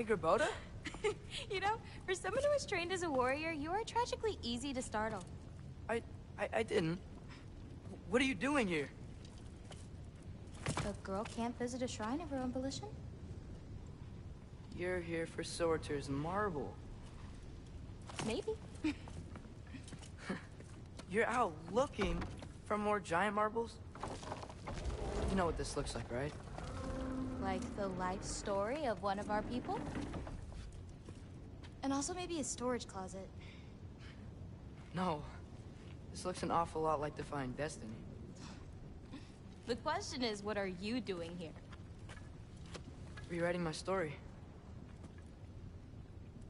Grabota? You know, for someone who was trained as a warrior, you are tragically easy to startle. I didn't. What are you doing here? A girl can't visit a shrine of her own volition? You're here for Sorter's marble. Maybe. You're out looking for more giant marbles? You know what this looks like, right? Like the life story of one of our people? And also maybe a storage closet. No. This looks an awful lot like Defying Destiny. The question is, what are you doing here? Rewriting my story.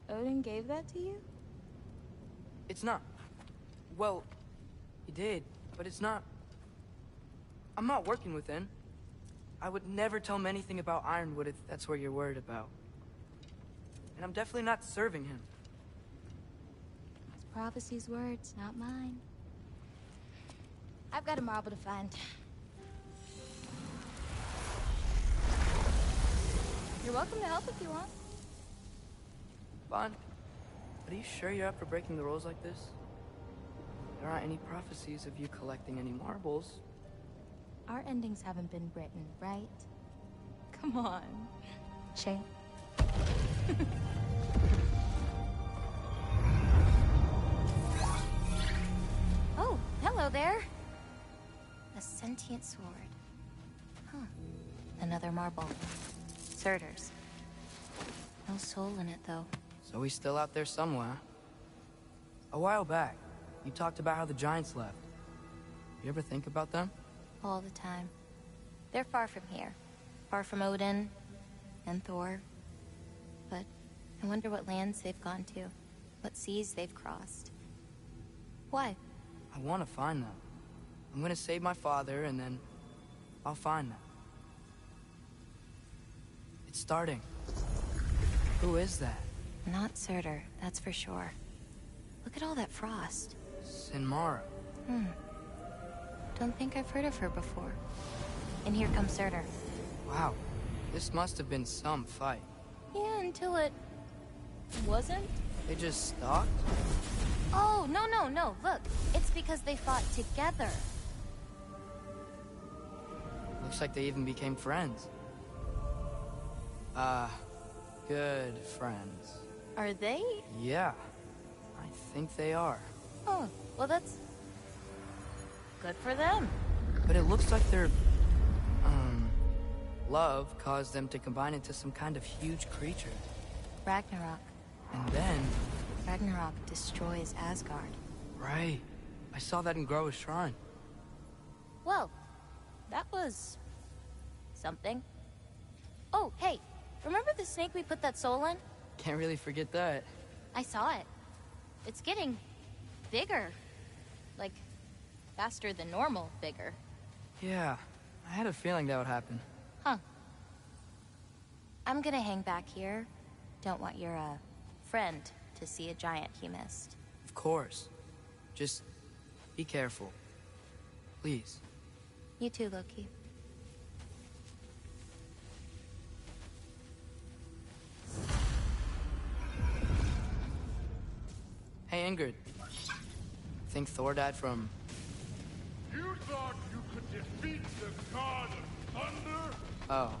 Odin gave that to you? It's not. Well, he did, but it's not. I'm not working with him. I would never tell him anything about Ironwood if that's what you're worried about. And I'm definitely not serving him. It's prophecy's words, not mine. I've got a marble to find. You're welcome to help if you want. Bond, are you sure you're up for breaking the rules like this? There aren't any prophecies of you collecting any marbles. Our endings haven't been written, right? Come on, Shane. Oh, hello there. A sentient sword. Huh. Another marble. Surtur's. No soul in it, though. So he's still out there somewhere. A while back, you talked about how the Giants left. You ever think about them? All the time. They're far from here. Far from Odin and Thor. But I wonder what lands they've gone to. What seas they've crossed. Why? I want to find them. I'm gonna save my father, and then I'll find them. It's starting. Who is that? Not Surtur, that's for sure. Look at all that frost. Sinmara. Don't think I've heard of her before. And here comes Surtur. Wow. This must have been some fight. Yeah, until it... wasn't? They just stalked? Oh, no. Look, it's because they fought together. Looks like they even became friends. Good friends. Are they? Yeah, I think they are. Oh, well that's... good for them. But it looks like their, love caused them to combine into some kind of huge creature. Ragnarok. And then... Ragnarok destroys Asgard. Right. I saw that in Groa's shrine. Well, that was... something. Oh, hey, remember the snake we put that soul in? Can't really forget that. I saw it. It's getting... bigger. Like, faster than normal bigger. Yeah, I had a feeling that would happen. Huh. I'm gonna hang back here. Don't want your, friend to see a giant he missed. Of course. Just be careful. Please. You too, Loki. Hey, Ingrid. Think Thor died from... You thought you could defeat the god of thunder? Oh.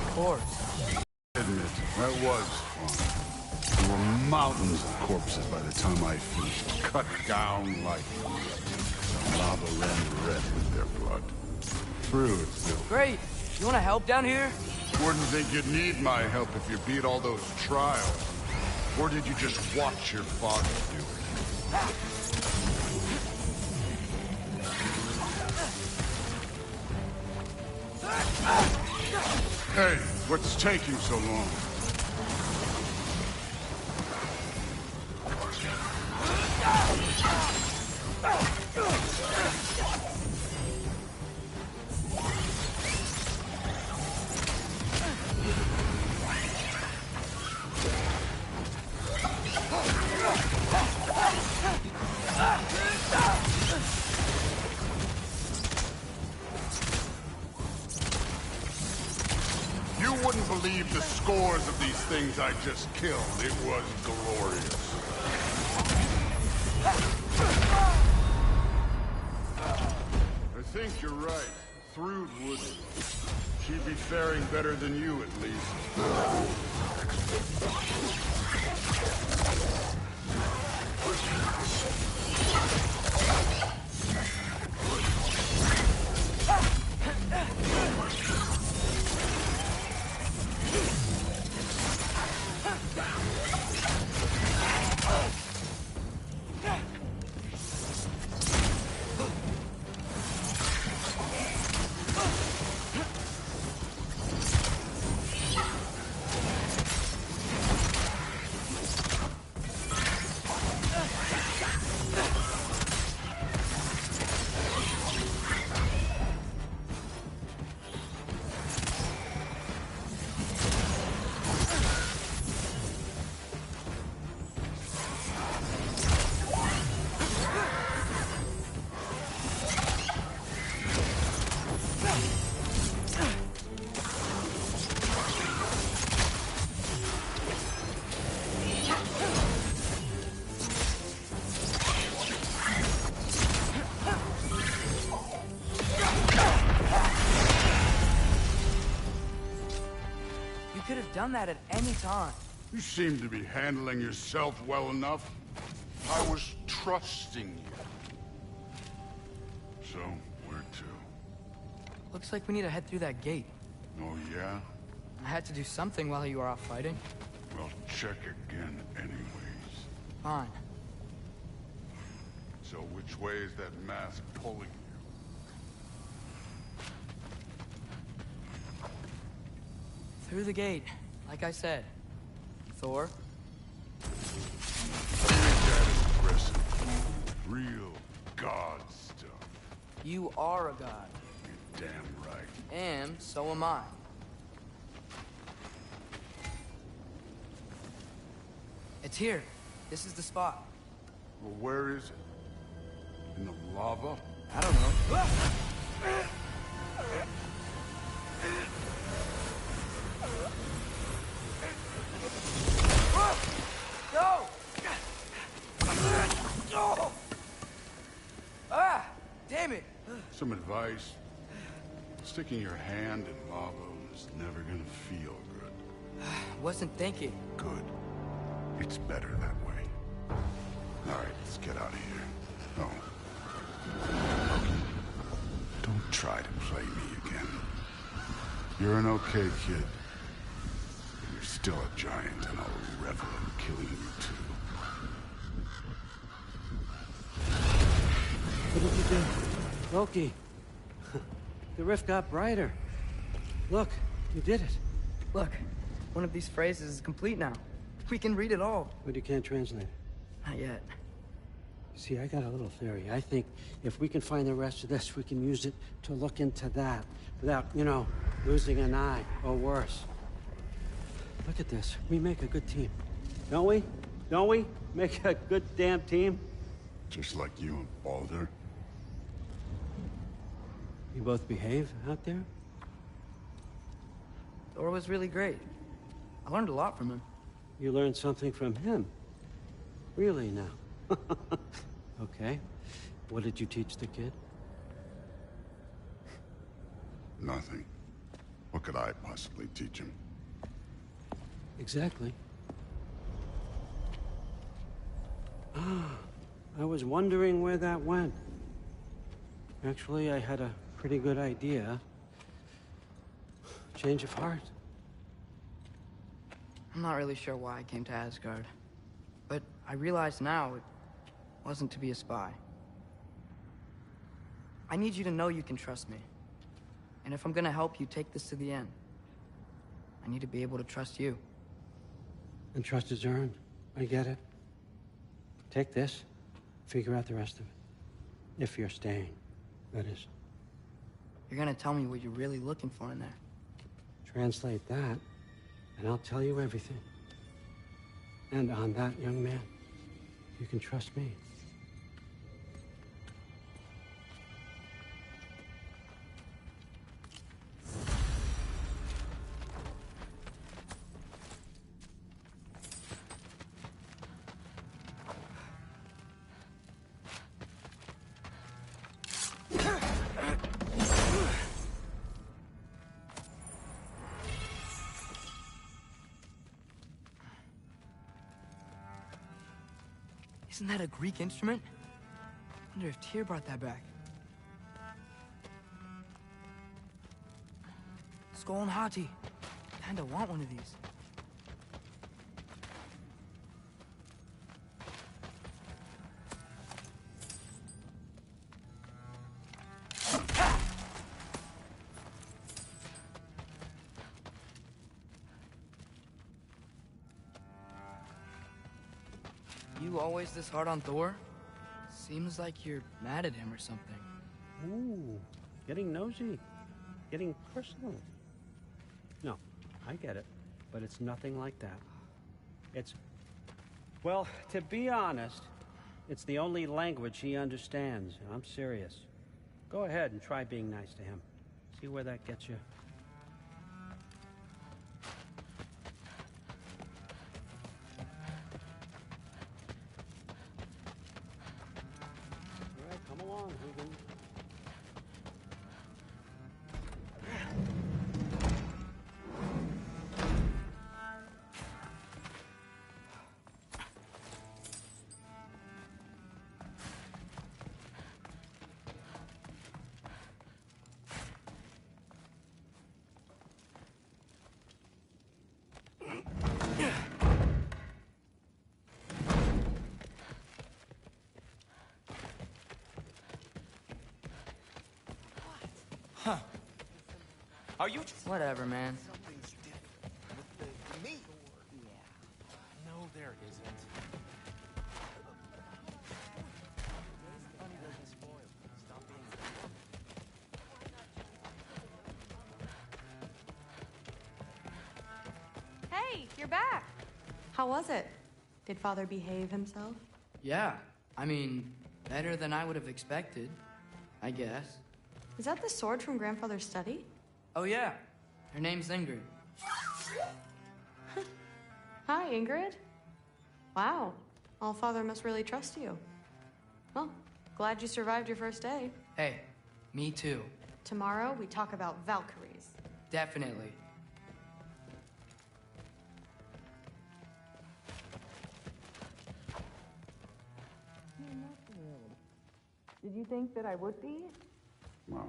Of course. Admit, that was fun. There were mountains of corpses by the time I finished, cut down like lava ran red with their blood. True, it's still. Great. You want to help down here? Wouldn't think you'd need my help if you beat all those trials. Or did you just watch your father do it? Hey, what's taking so long? scores of these things I just killed. It was glorious. I think you're right. Thrud wouldn't. She'd be faring better than you, at least. Could have done that at any time. You seem to be handling yourself well enough. I was trusting you. So, where to? Looks like we need to head through that gate. Oh, yeah? I had to do something while you were off fighting. Well, check again anyways. Fine. So which way is that mask pulling you? Through the gate, like I said. Thor? That impressive. Real god stuff. You are a god. You're damn right. And so am I. It's here. This is the spot. Well, where is it? In the lava? I don't know. No! No! Ah! Damn it! Some advice. Sticking your hand in lava is never gonna feel good. Wasn't thinking. Good. It's better that way. Alright, let's get out of here. Oh. Loki, don't try to play me again. You're an okay kid. But you're still a giant, and I'll revel in killing you too. What did you do? Loki. The rift got brighter. Look, you did it. Look, one of these phrases is complete now. We can read it all. But you can't translate it. Not yet. See, I got a little theory. I think if we can find the rest of this, we can use it to look into that without, you know, losing an eye or worse. Look at this. We make a good team. Don't we? Don't we? Make a good damn team? Just like you and Baldur. You both behave out there? Thor was really great. I learned a lot from him. You learned something from him? Really now? Okay. What did you teach the kid? Nothing. What could I possibly teach him? Exactly. Ah, I was wondering where that went. Actually, I had a pretty good idea. Change of heart. I'm not really sure why I came to Asgard. But I realize now it wasn't to be a spy. I need you to know you can trust me. And if I'm gonna help you take this to the end, I need to be able to trust you. And trust is earned. I get it. Take this, figure out the rest of it. If you're staying, that is. You're gonna tell me what you're really looking for in there. Translate that, and I'll tell you everything. And on that, young man, you can trust me. Isn't that a Greek instrument? Wonder if Tyr brought that back. Skull and Hati. Kinda want one of these. You always this hard on Thor? Seems like you're mad at him or something. Ooh, getting nosy, getting personal. No, I get it, but it's nothing like that. It's, well, to be honest, it's the only language he understands. I'm serious. Go ahead and try being nice to him. See where that gets you. All right, come along, Hoogan. Are you? Whatever, man. Something's different with the me. Yeah. No, there isn't. Honey doesn't spoil. Stop being. Hey, you're back. How was it? Did Father behave himself? Yeah, I mean, better than I would have expected, I guess. Is that the sword from Grandfather's study? Oh yeah, her name's Ingrid. Hi, Ingrid. Wow, All-Father must really trust you. Well, glad you survived your first day. Hey, me too. Tomorrow, we talk about Valkyries. Definitely. Did you think that I would be? Well,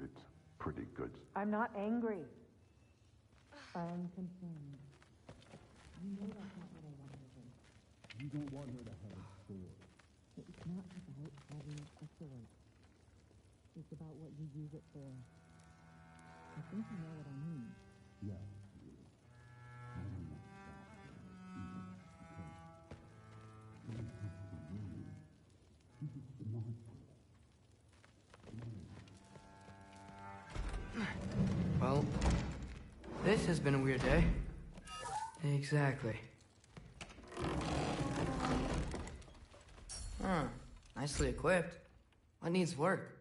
it's pretty good. I'm not angry. I'm concerned. You know that's not what I want her to. You don't want her to have a sword. It's not about having a sword. It's about what you use it for. I think you know what I mean. Yeah. Well, this has been a weird day. Exactly. Huh. Nicely equipped. What needs work?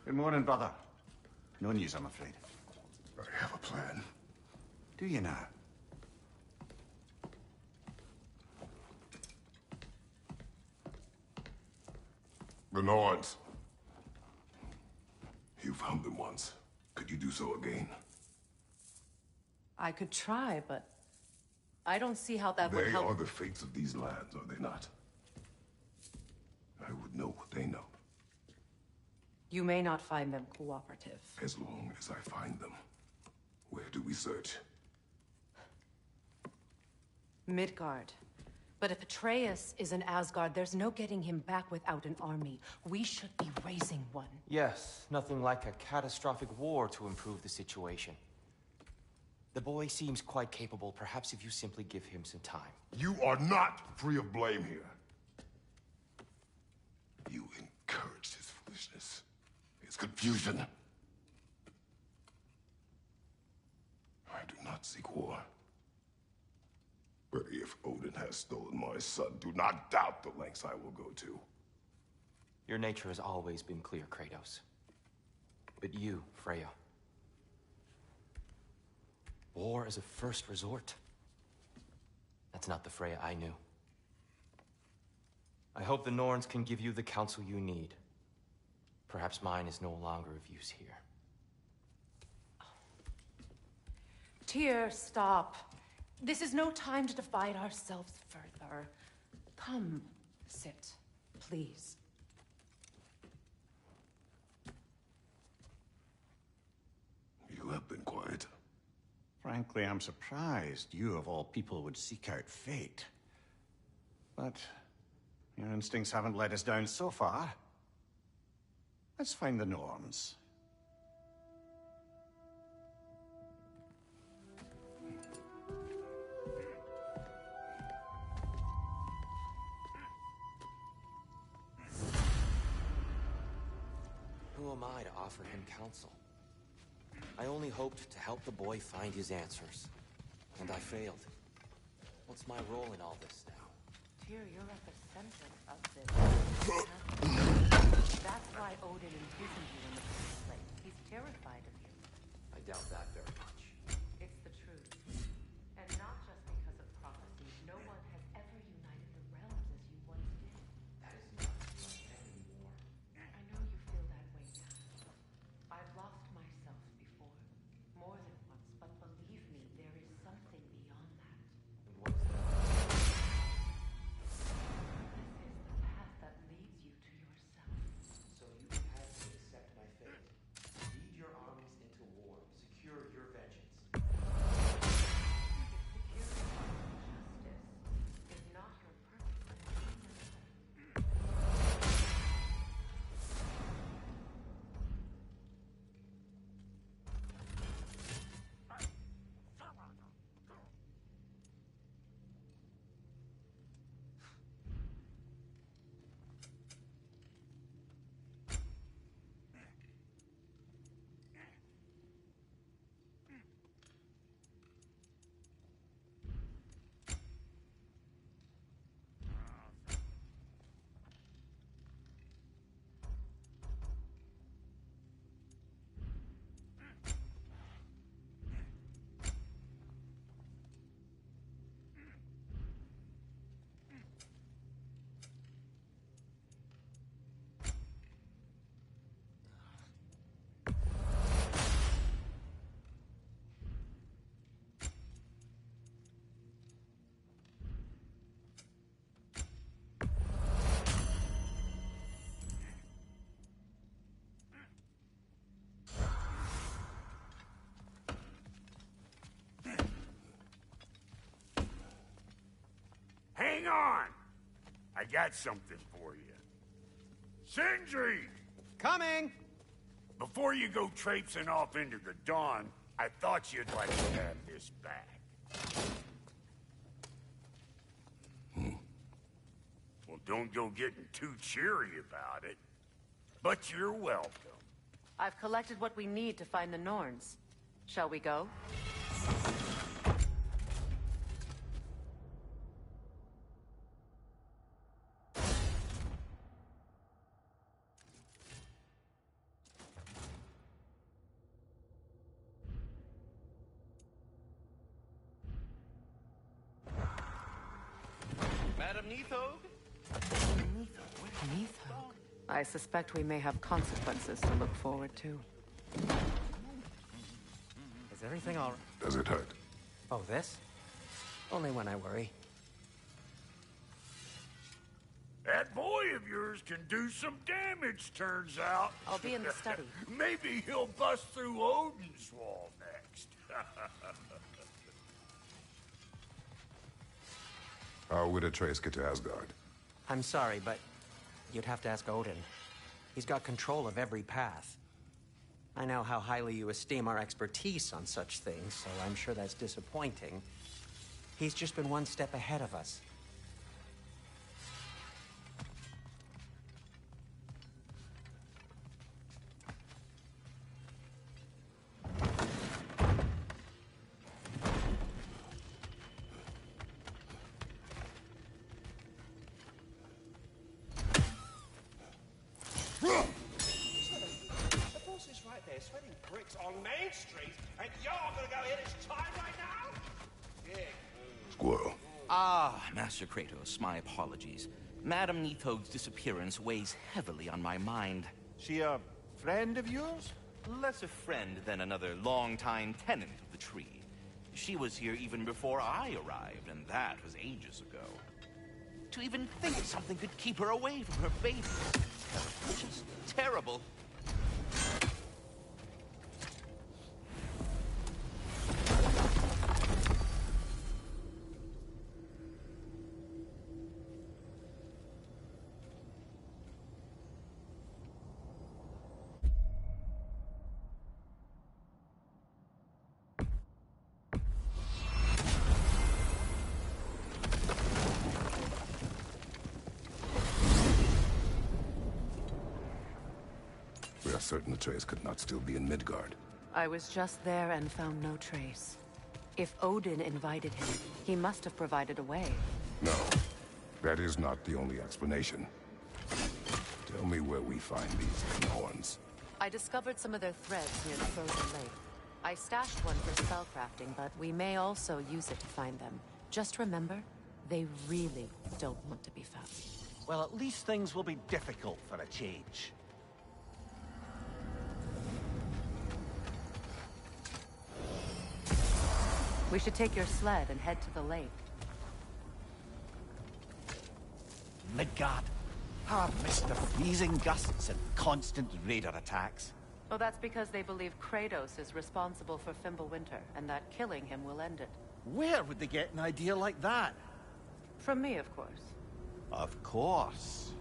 Good morning, brother. No news, I'm afraid. I have a plan. Do you now? The Nords. You found them once. Could you do so again? I could try, but I don't see how that would They help. are the fates of these lands, are they not? I would know what they know, You may not find them cooperative. as long as I find them. Where do we search? Midgard. But if Atreus is in Asgard, there's no getting him back without an army. We should be raising one. Yes, nothing like a catastrophic war to improve the situation. The boy seems quite capable. Perhaps if you simply give him some time. You are not free of blame here. You encouraged his foolishness, his confusion. I do not seek war. But if Odin has stolen my son, do not doubt the lengths I will go to. Your nature has always been clear, Kratos. But you, Freya. War is a first resort. That's not the Freya I knew. I hope the Norns can give you the counsel you need. Perhaps mine is no longer of use here. Tyr, stop. This is no time to divide ourselves further. Come, sit, please. You have been quiet. Frankly, I'm surprised you, of all people, would seek out fate. But your instincts haven't let us down so far. Let's find the Norns. Who am I to offer him counsel? I only hoped to help the boy find his answers. And I failed. What's my role in all this now? Tyr, you're at the center of this. That's why Odin imprisoned you in the first place. He's terrified of you. I doubt that very much. It's the truth. And not just because of prophecy. No one has ever united the realms as you once did. That is not like anymore. I know you feel that way now. I've lost myself before. More than once. But believe me, there is something beyond that. And what is that? This is the path that leads you to yourself. So you had to accept my fate. Lead your armies into war. Secure your vengeance. Security and justice is not your purpose. Hang on! I got something for you. Sindri! Coming! Before you go traipsing off into the dawn, I thought you'd like to have this back. Well, don't go getting too cheery about it. But you're welcome. I've collected what we need to find the Norns. Shall we go? Neathog? Neathog. I suspect we may have consequences to look forward to. Is everything all right? Does it hurt? Oh, this? Only when I worry. That boy of yours can do some damage, turns out. I'll be in the study. Maybe he'll bust through Odin's wall next. How would Atreus get to Asgard? I'm sorry, but you'd have to ask Odin. He's got control of every path. I know how highly you esteem our expertise on such things, so I'm sure that's disappointing. He's just been one step ahead of us. Sweating bricks on Main Street, and you're gonna go hit his time right now? Yeah. Squirrel. Ah, Master Kratos, my apologies. Madame Neathog's disappearance weighs heavily on my mind. She a friend of yours? Less a friend than another longtime tenant of the tree. She was here even before I arrived, and that was ages ago. To even think something could keep her away from her baby. Just terrible. We are certain Atreus could not still be in Midgard. I was just there and found no trace. If Odin invited him, he must have provided a way. No, that is not the only explanation. Tell me where we find these horns. I discovered some of their threads near the frozen lake. I stashed one for spellcrafting, but we may also use it to find them. Just remember, they really don't want to be found. Well, at least things will be difficult for a change. We should take your sled and head to the lake. Midgard. Missed the freezing gusts and constant raider attacks. Oh, that's because they believe Kratos is responsible for Fimbulwinter, and that killing him will end it. Where would they get an idea like that? From me, of course. Of course.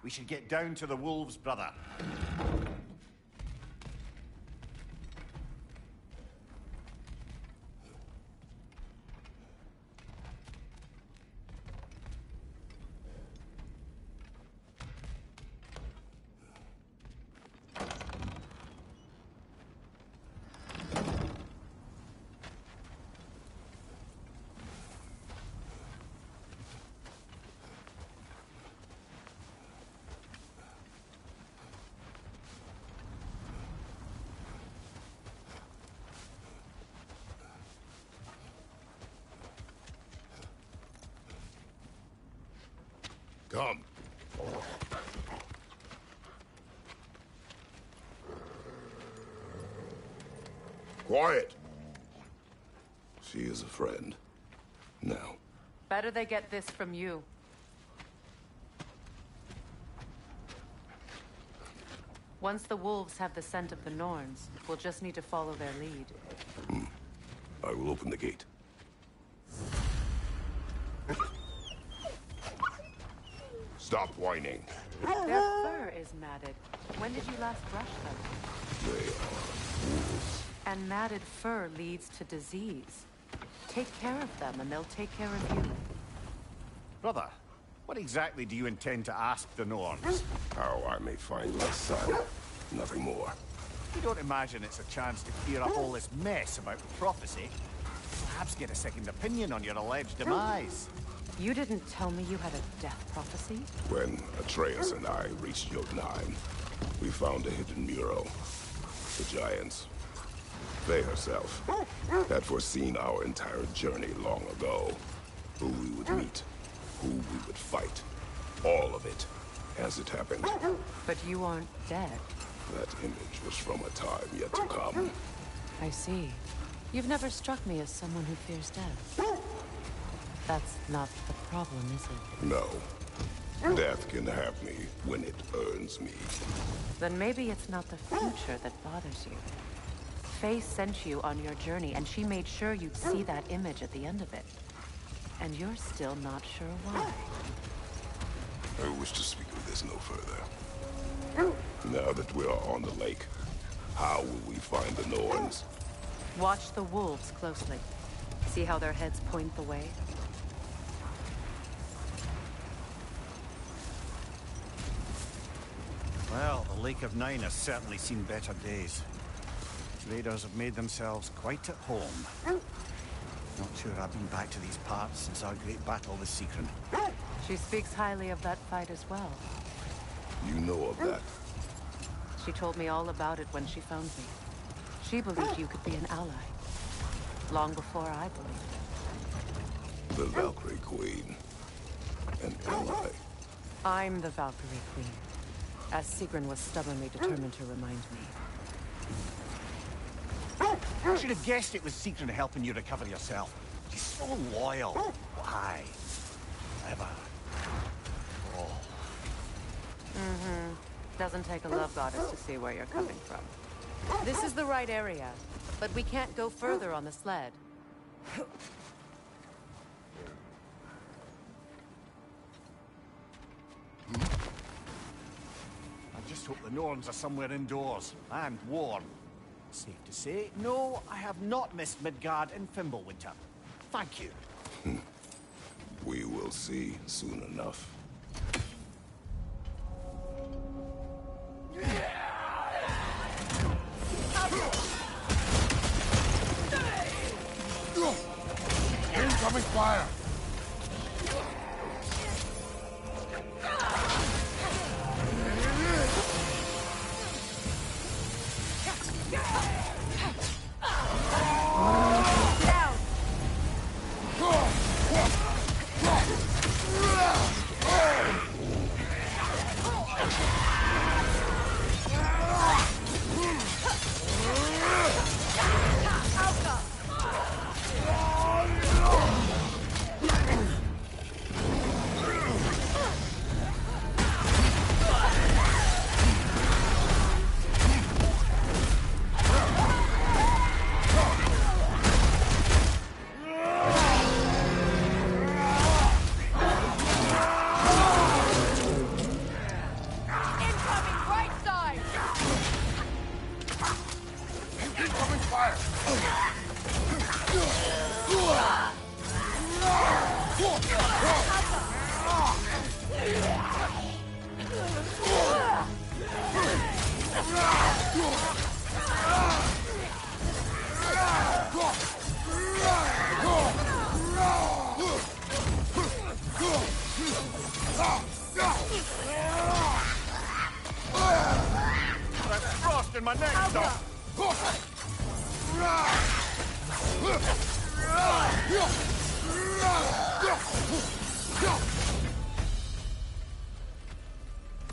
We should get down to the wolves, brother. Come. Quiet. She is a friend. Now. Better they get this from you. Once the wolves have the scent of the Norns, we'll just need to follow their lead. I will open the gate. Stop whining. Their fur is matted. When did you last brush them? They are wolves. And matted fur leads to disease. Take care of them, and they'll take care of you. Brother, what exactly do you intend to ask the Norns? How I may find my son. Nothing more. You don't imagine it's a chance to clear up all this mess about prophecy? Perhaps get a second opinion on your alleged demise. You didn't tell me you had a death prophecy? When Atreus and I reached Jotunheim, we found a hidden mural. The Giants. They herself had foreseen our entire journey long ago. Who we would meet, who we would fight. All of it, as it happened. But you aren't dead. That image was from a time yet to come. I see. You've never struck me as someone who fears death. That's not the problem, is it? No. Death can have me when it earns me. Then maybe it's not the future that bothers you. Faye sent you on your journey, and she made sure you'd see that image at the end of it. And you're still not sure why. I wish to speak of this no further. Now that we are on the lake, how will we find the Norns? Watch the wolves closely. See how their heads point the way? Well, the Lake of Nine has certainly seen better days. Raiders have made themselves quite at home. Not sure I've been back to these parts since our great battle with Secret. She speaks highly of that fight as well. You know of that? She told me all about it when she found me. She believed you could be an ally. Long before I believed it. The Valkyrie Queen. An ally. I'm the Valkyrie Queen, as Sigrun was stubbornly determined to remind me. I should have guessed it was Secret helping you recover yourself. She's so loyal. Why? Ever. Oh. Mm-hmm. Doesn't take a love goddess to see where you're coming from. This is the right area, but we can't go further on the sled. I just hope the Norns are somewhere indoors, and warm. Safe to say, no, I have not missed Midgard in Fimbulwinter. Thank you. We will see soon enough. Incoming fire! Frost in my neck, stop!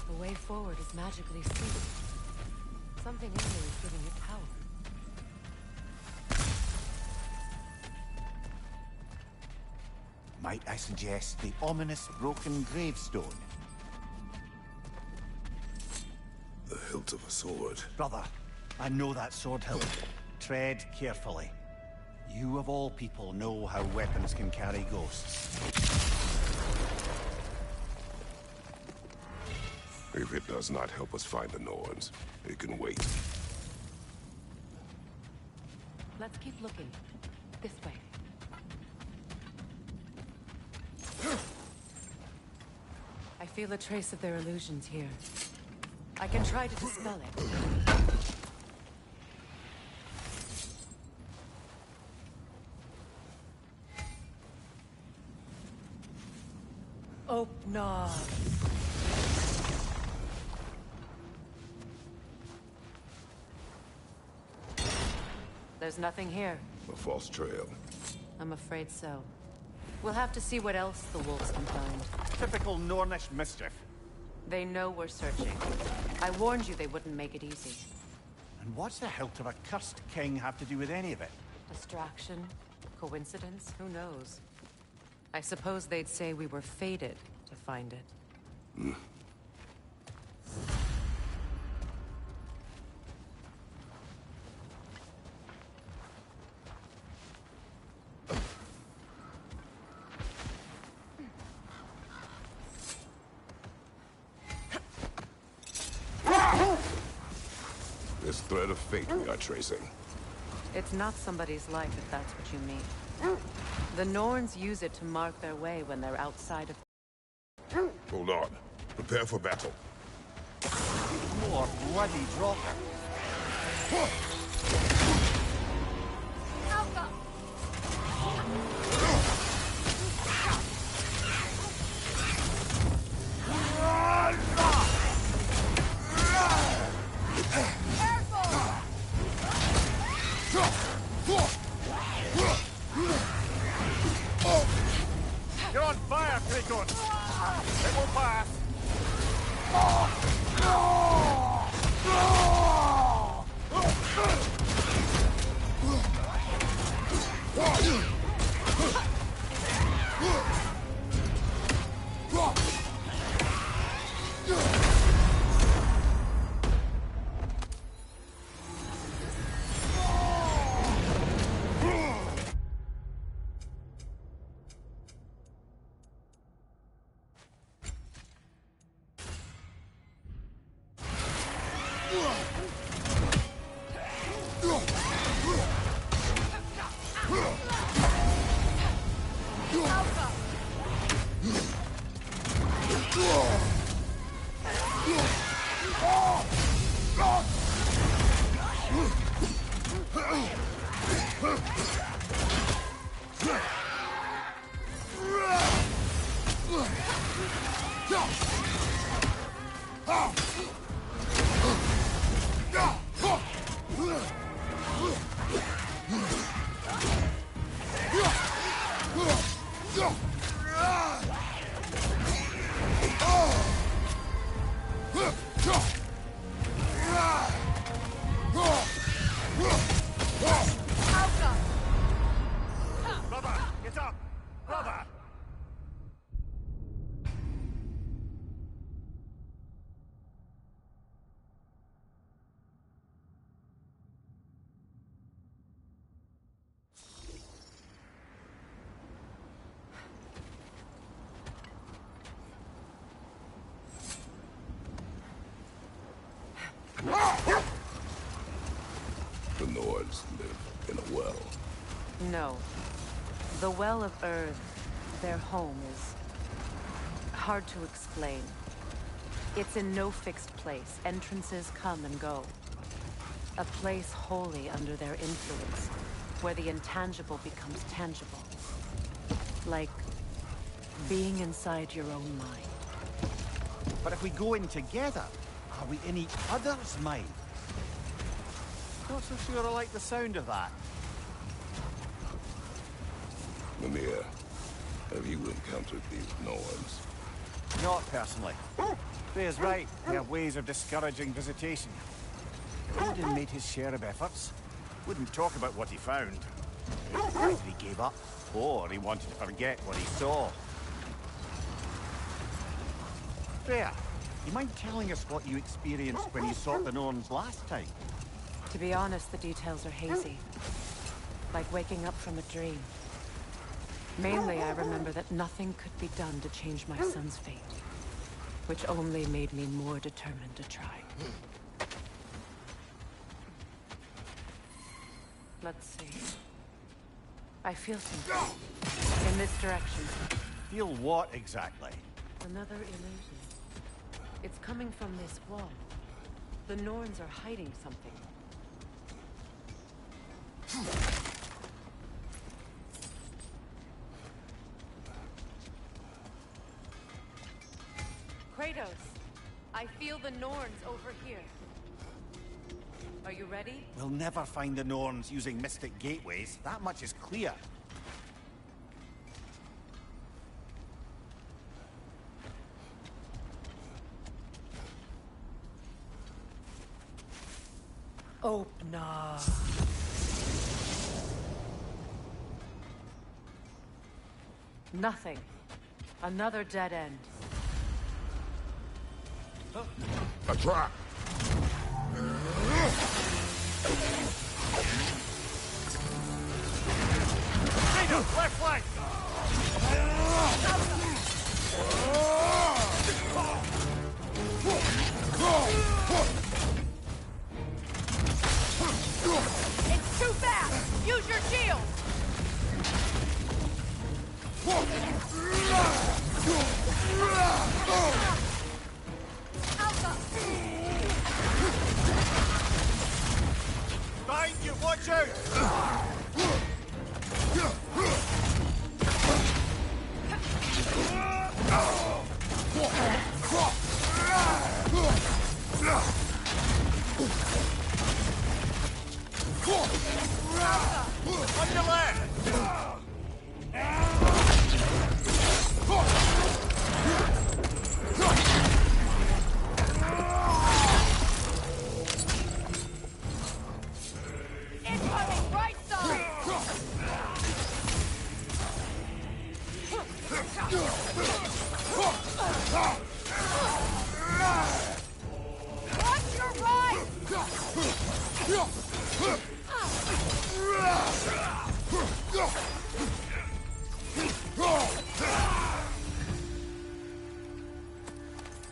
The way forward is magically sealed. Something in there is giving it power. Might I suggest the ominous broken gravestone? The hilt of a sword. Brother, I know that sword hilt. Tread carefully. You of all people know how weapons can carry ghosts. If it does not help us find the Norns, it can wait. Let's keep looking. This way. I feel a trace of their illusions here. I can try to dispel it. Oh, no. There's nothing here. A false trail. I'm afraid so. We'll have to see what else the wolves can find. Typical Nornish mischief. They know we're searching. I warned you they wouldn't make it easy. And what's the hilt of a cursed king have to do with any of it? Distraction? Coincidence? Who knows? I suppose they'd say we were fated to find it. This thread of fate we are tracing. It's not somebody's life, if that's what you mean. The Norns use it to mark their way when they're outside of... Hold on. Prepare for battle. More bloody dropper. You're on fire, Picon! It will pass! Brother, get up! Brother! The Nords live in a well. No. The Well of Earth Their home is hard to explain. It's in no fixed place. Entrances come and go. A place wholly under their influence, where the intangible becomes tangible. Like being inside your own mind. But if we go in together, are we in each other's mind? Not so sure I like the sound of that. Mimir, have you encountered these Norns? Not personally. Freya's right. They have ways of discouraging visitation. Odin made his share of efforts. Wouldn't talk about what he found. Either he gave up, or he wanted to forget what he saw. Freya, you mind telling us what you experienced when you sought the Norns last time? To be honest, the details are hazy. Like waking up from a dream. Mainly, I remember that nothing could be done to change my son's fate. Which only made me more determined to try. Let's see. I feel something. In this direction. Feel what exactly? Another illusion. It's coming from this wall. The Norns are hiding something. Kratos, I feel the Norns over here. Are you ready? We'll never find the Norns using mystic gateways. That much is clear. Open up. Nothing. Another dead end. A trap! Kratos, left flank! It's too fast! Use your shield! Behind you, watch out! On your left! Incoming right side! Watch your right!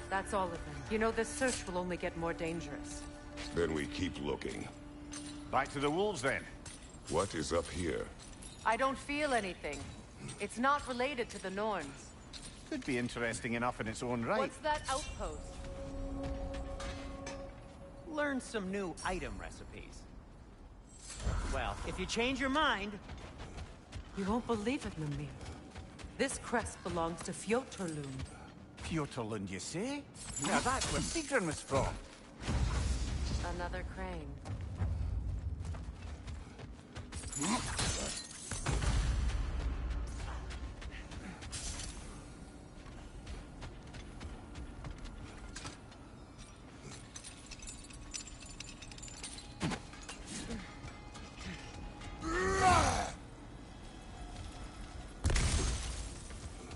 That's all of them. You know, this search will only get more dangerous. Then we keep looking. Back to the wolves, then. What is up here? I don't feel anything. It's not related to the Norns. Could be interesting enough in its own right. What's that outpost? Learn some new item recipes. Well, if you change your mind... You won't believe it, Mimir. This crest belongs to Fjotorlund. Fjotorlund, you say? Now that's where Sigrun was from. Another crane.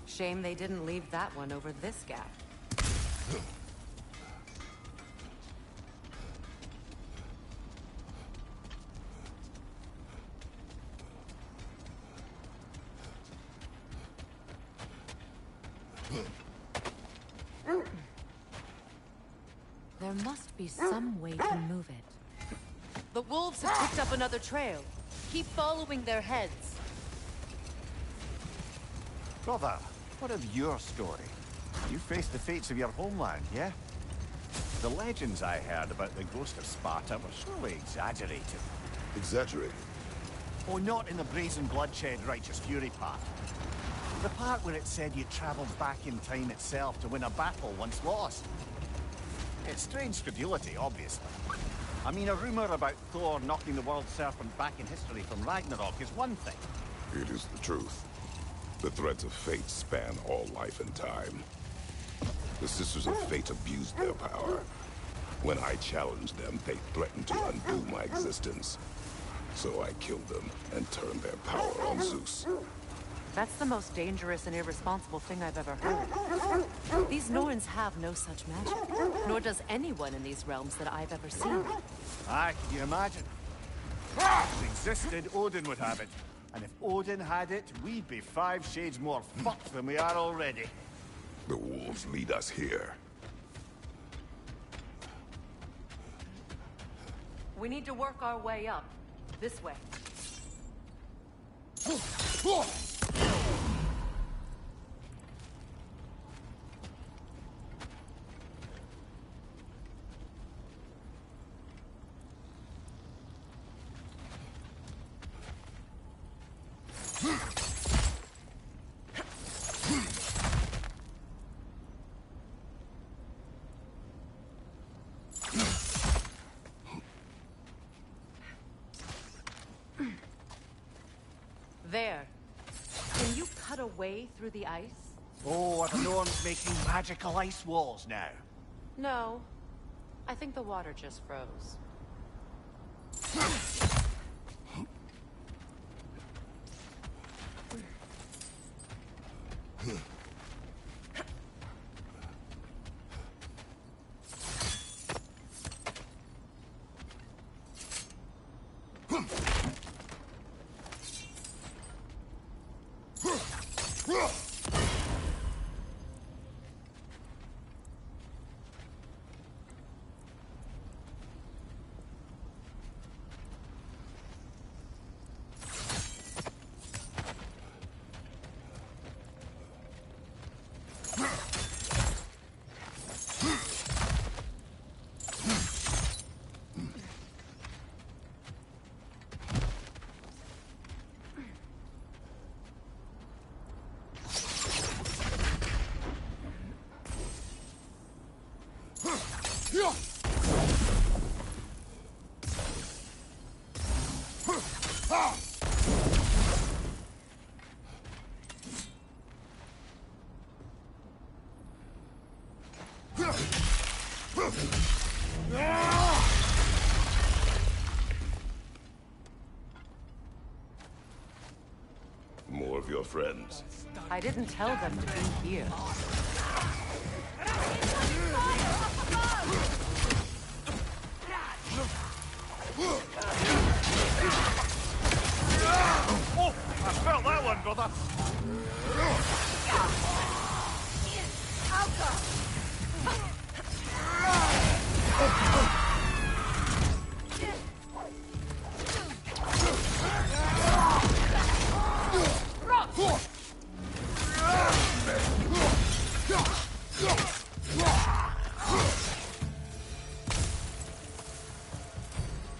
Shame they didn't leave that one over this gap. There must be some way to move it. The wolves have picked up another trail. Keep following their heads. Brother, what of your story? You faced the fates of your homeland, yeah? The legends I heard about the ghost of Sparta were surely exaggerated. Exaggerated? Oh, not in the brazen bloodshed righteous fury part. The part where it said you travelled back in time itself to win a battle once lost. It's strange credulity, obviously. I mean, a rumour about Thor knocking the world serpent back in history from Ragnarok is one thing. It is the truth. The threads of fate span all life and time. The Sisters of Fate abused their power. When I challenged them, they threatened to undo my existence. So I killed them and turned their power on Zeus. That's the most dangerous and irresponsible thing I've ever heard. These Norns have no such magic, nor does anyone in these realms that I've ever seen. Aye, can you imagine? If it existed, Odin would have it. And if Odin had it, we'd be 5 shades more fucked than we are already. The wolves lead us here. We need to work our way up. This way. There. Can you cut a way through the ice? Oh, are the Norns making magical ice walls now? No. I think the water just froze. More of your friends. I didn't tell them to be here. Oh, I felt that one, brother.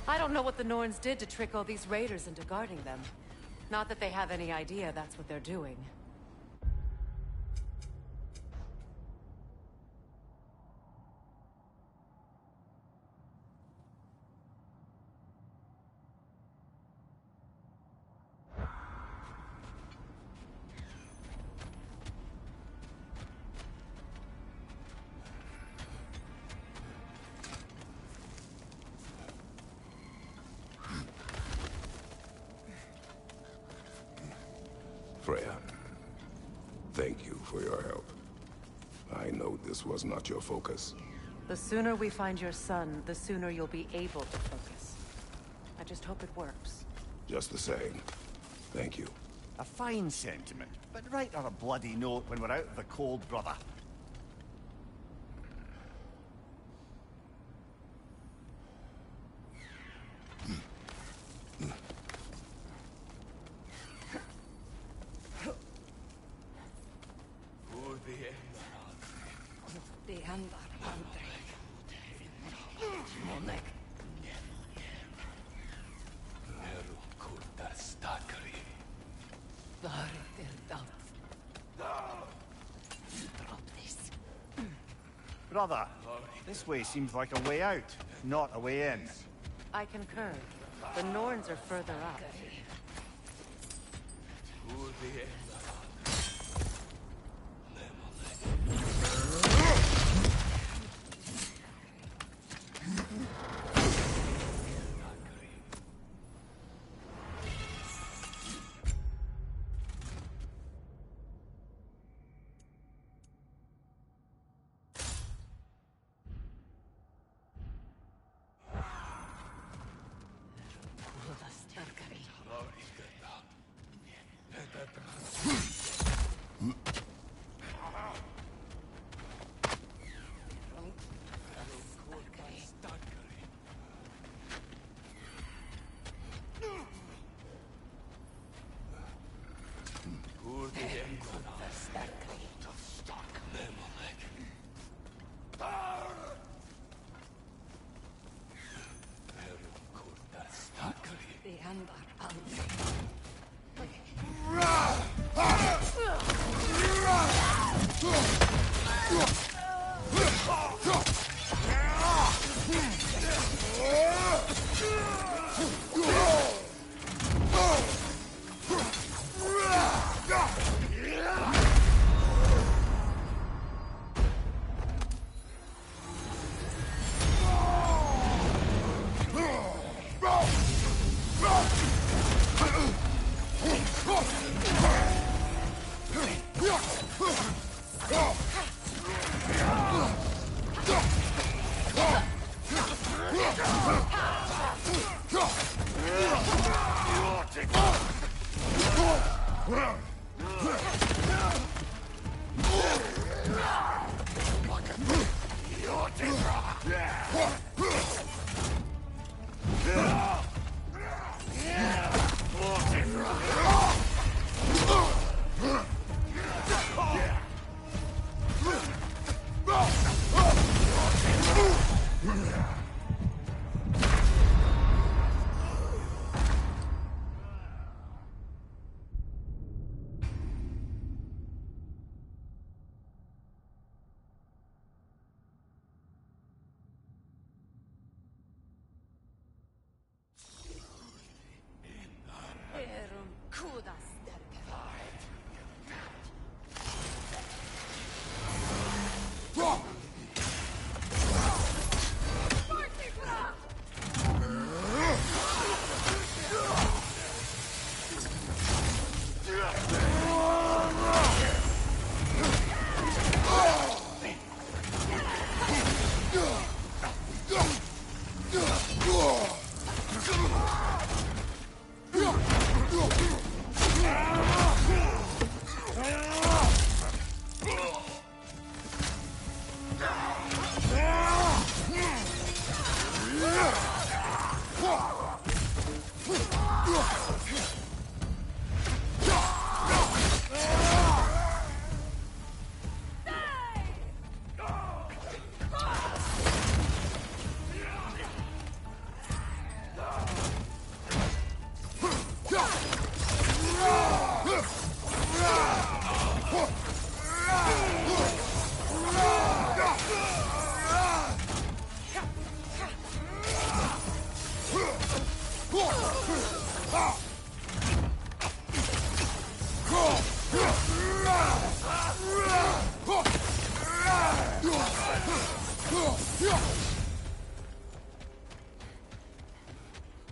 I don't know what the Norns did to trick all these raiders into guarding them. Not that they have any idea that's what they're doing. Freya, thank you for your help. I know this was not your focus. The sooner we find your son, the sooner you'll be able to focus. I just hope it works. Just the same, thank you. A fine sentiment, but write her a bloody note when we're out of the cold, brother. Brother, this way seems like a way out, not a way in. I concur. The Norns are further up.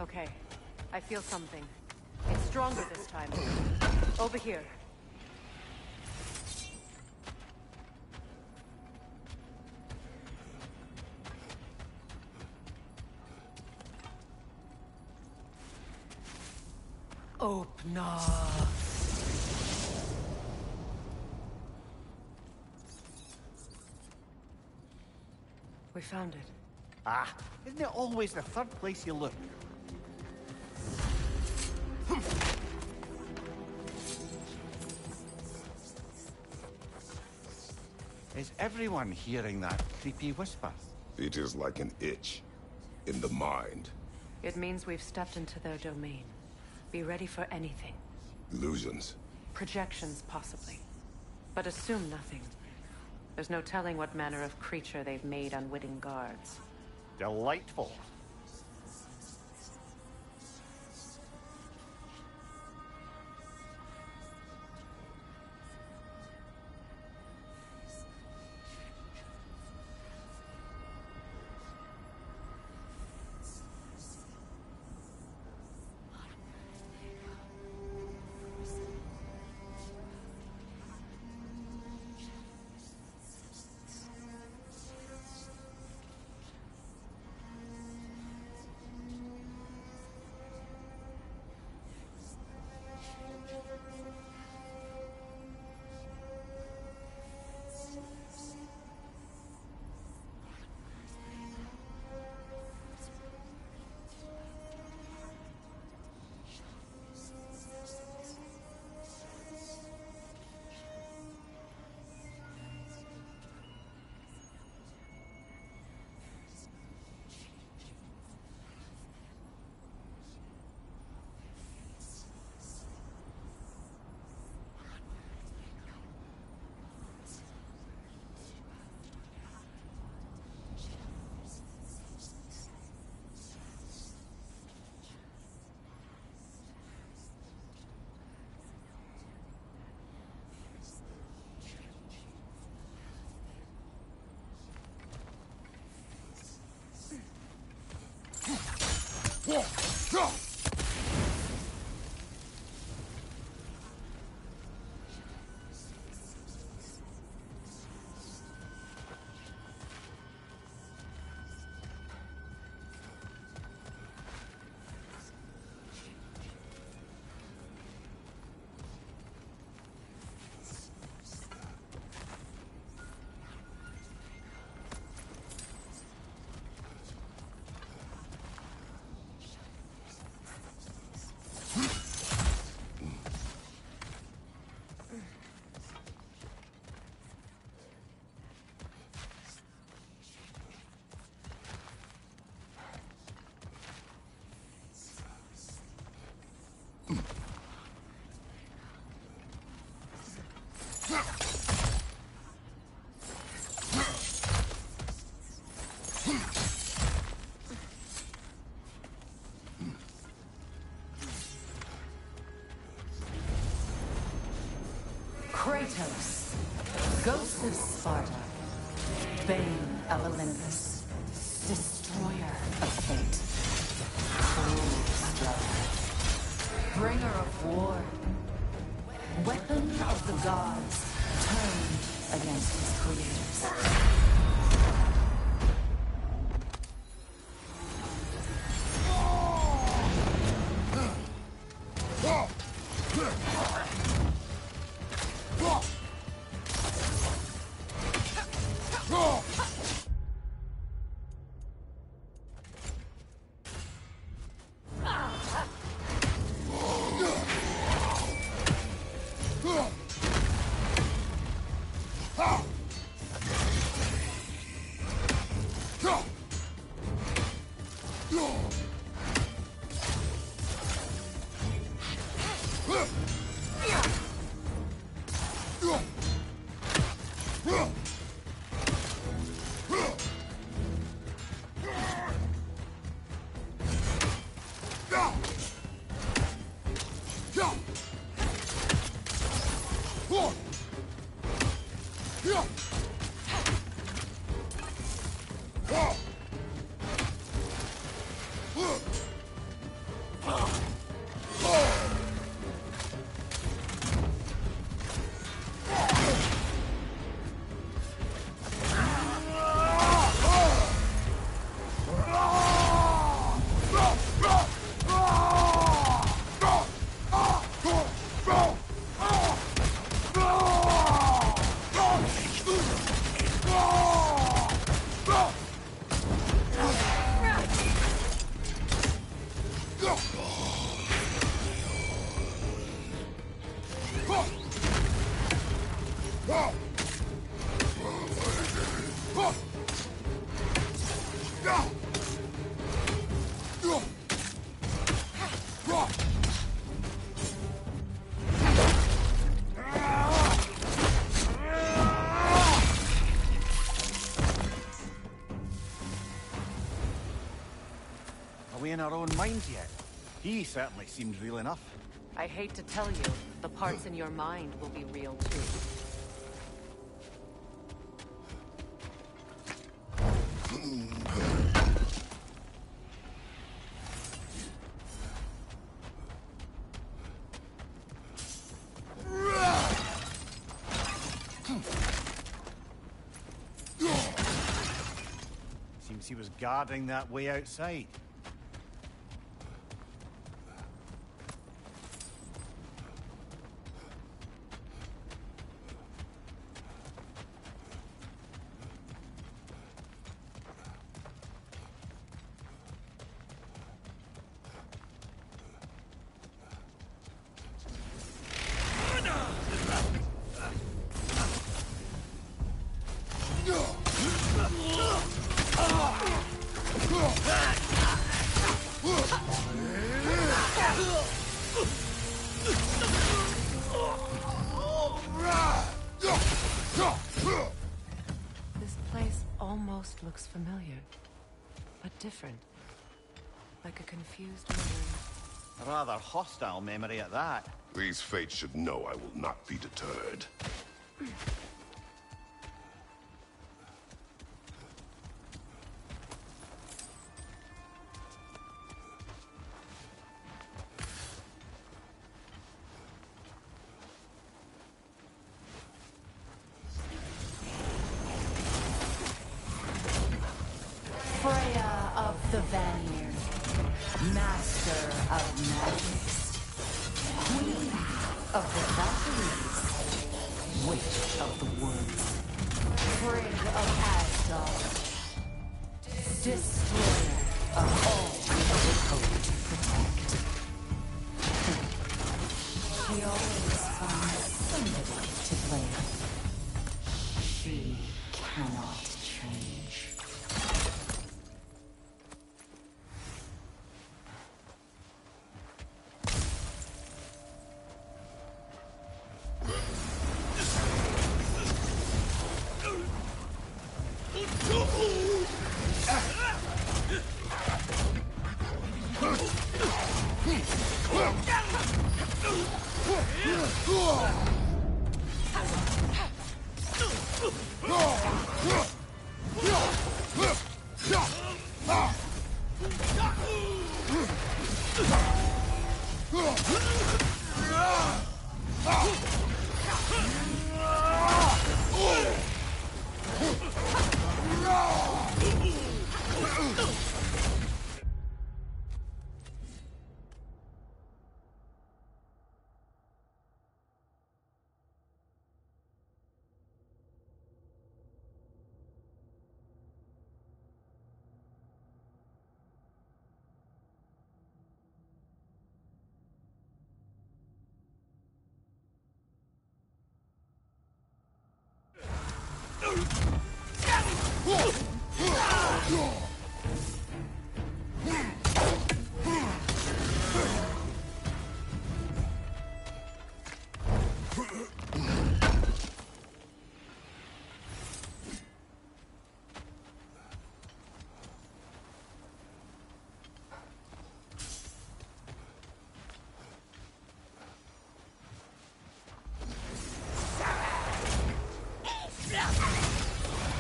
Okay, I feel something. It's stronger this time. Over here. Open up. We found it. Ah, isn't it always the third place you look? Is everyone hearing that creepy whisper? It is like an itch in the mind. It means we've stepped into their domain. Be ready for anything. Illusions. Projections, possibly. But assume nothing. There's no telling what manner of creature they've made unwitting guards. Delightful. Kratos, Ghost of Sparta, Bane of Olympus, Destroyer of Fate, Cruel Bringer of War, Weapon of the Gods, turned against his creators. in our own minds yet. He certainly seems real enough. I hate to tell you, the parts in your mind will be real too. Seems he was guarding that way outside. This place almost looks familiar, but different. Like a confused memory. A rather hostile memory at that. These fates should know I will not be deterred. Freya of the Vanir, Master of Magics, Queen of the Valkyries, Witch of the Woods, Frigg of Asgard, Destroyer of all we would hope to protect. She always finds somebody to blame. She cannot change.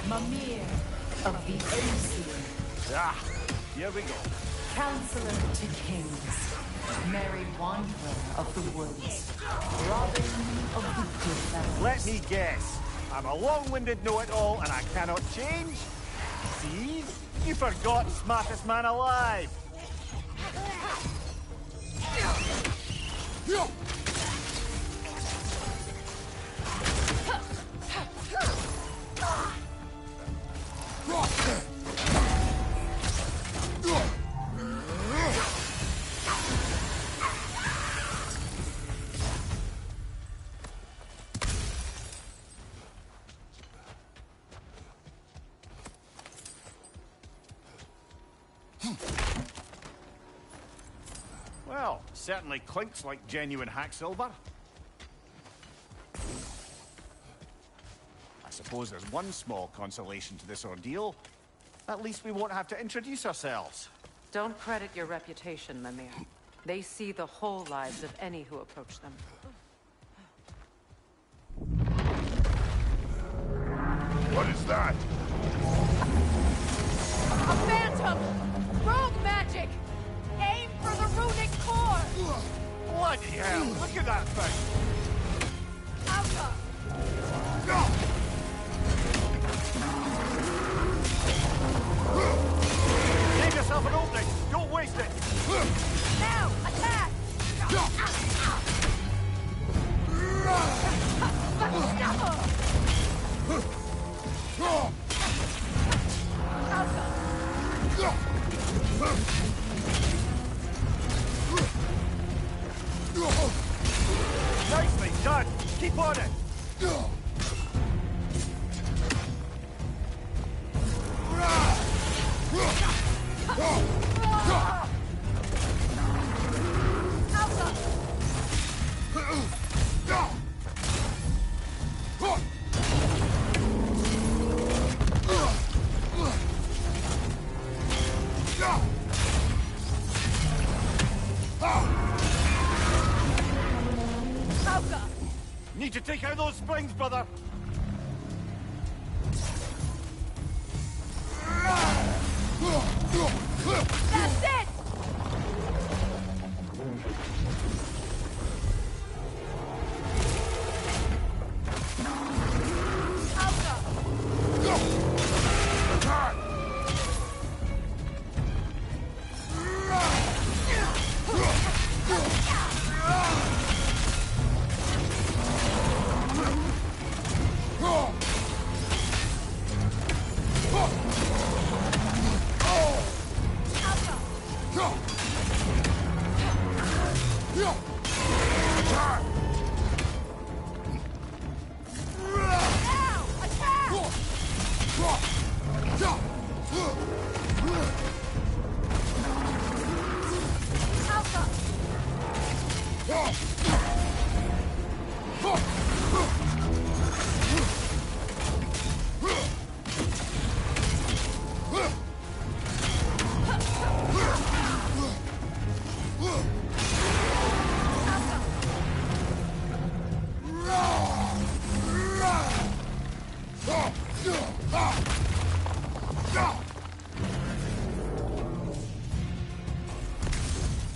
Mimir of the Aesir. Ah, here we go. Counselor to kings, Merry Wanderer of the Woods, Robin of the Good Fellows. Let me guess. I'm a long-winded know-it-all and I cannot change? See? You forgot smartest man alive. Well, certainly clinks like genuine hack silver. I suppose there's one small consolation to this ordeal. At least we won't have to introduce ourselves. Don't credit your reputation, Mimir. They see the whole lives of any who approach them. What is that? A phantom! Rogue magic! Aim for the runic core! Bloody hell! Look at that thing! Alka! Give yourself an opening! Don't waste it! Now! Attack! Nicely done! Keep on it! Need to take out those springs, brother! That's it!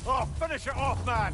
Oh, finish it off, man!